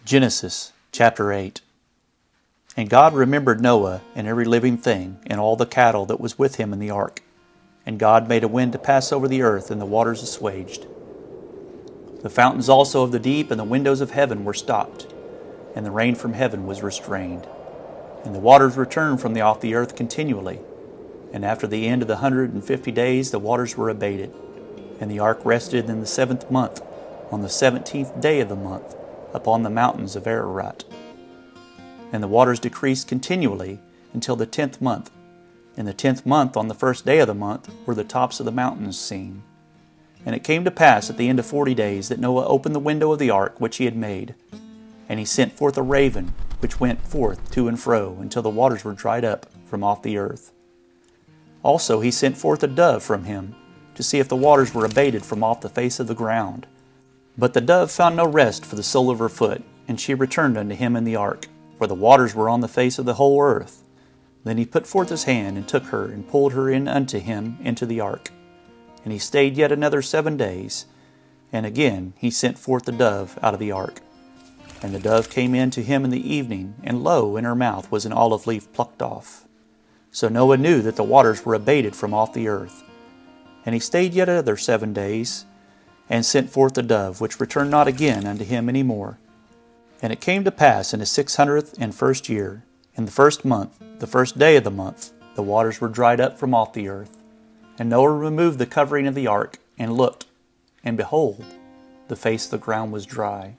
Genesis chapter 8. And God remembered Noah and every living thing, and all the cattle that was with him in the ark. And God made a wind to pass over the earth, and the waters assuaged. The fountains also of the deep and the windows of heaven were stopped, and the rain from heaven was restrained. And the waters returned from off the earth continually. And after the end of the 150 days the waters were abated. And the ark rested in the 7th month, on the 17th day of the month, upon the mountains of Ararat. And the waters decreased continually until the 10th month. In the 10th month, on the 1st day of the month, were the tops of the mountains seen. And it came to pass at the end of 40 days that Noah opened the window of the ark which he had made. And he sent forth a raven, which went forth to and fro until the waters were dried up from off the earth. Also he sent forth a dove from him, to see if the waters were abated from off the face of the ground. But the dove found no rest for the sole of her foot, and she returned unto him in the ark, for the waters were on the face of the whole earth. Then he put forth his hand, and took her, and pulled her in unto him into the ark. And he stayed yet another 7 days, and again he sent forth the dove out of the ark. And the dove came in to him in the evening, and lo, in her mouth was an olive leaf plucked off. So Noah knew that the waters were abated from off the earth. And he stayed yet another 7 days, and sent forth the dove, which returned not again unto him any more. And it came to pass in the 601st year, in the 1st month, the 1st day of the month, the waters were dried up from off the earth. And Noah removed the covering of the ark, and looked, and behold, the face of the ground was dry.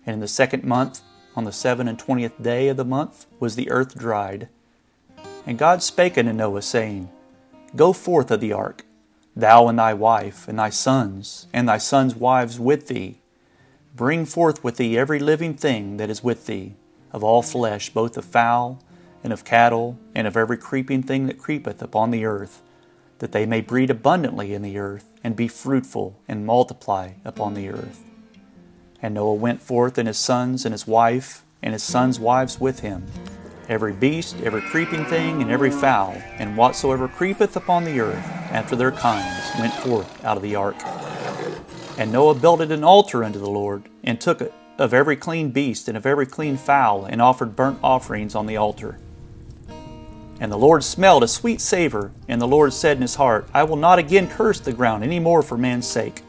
And in the 2nd month, on the 27th day of the month, was the earth dried. And God spake unto Noah, saying, Go forth of the ark, thou and thy wife, and thy sons wives with thee. Bring forth with thee every living thing that is with thee, of all flesh, both of fowl, and of cattle, and of every creeping thing that creepeth upon the earth, that they may breed abundantly in the earth, and be fruitful, and multiply upon the earth. And Noah went forth, and his sons, and his wife, and his sons' wives with him, every beast, every creeping thing, and every fowl, and whatsoever creepeth upon the earth, after their kinds, went forth out of the ark. And Noah builded an altar unto the Lord, and took it of every clean beast, and of every clean fowl, and offered burnt offerings on the altar. And the Lord smelled a sweet savor, and the Lord said in his heart, I will not again curse the ground any more for man's sake.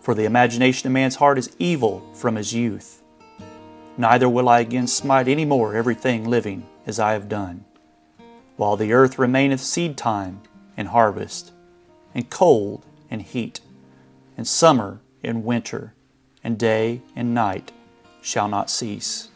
For the imagination of man's heart is evil from his youth. Neither will I again smite any more everything living as I have done, while the earth remaineth seed time and harvest, and cold and heat, and summer and winter, and day and night shall not cease.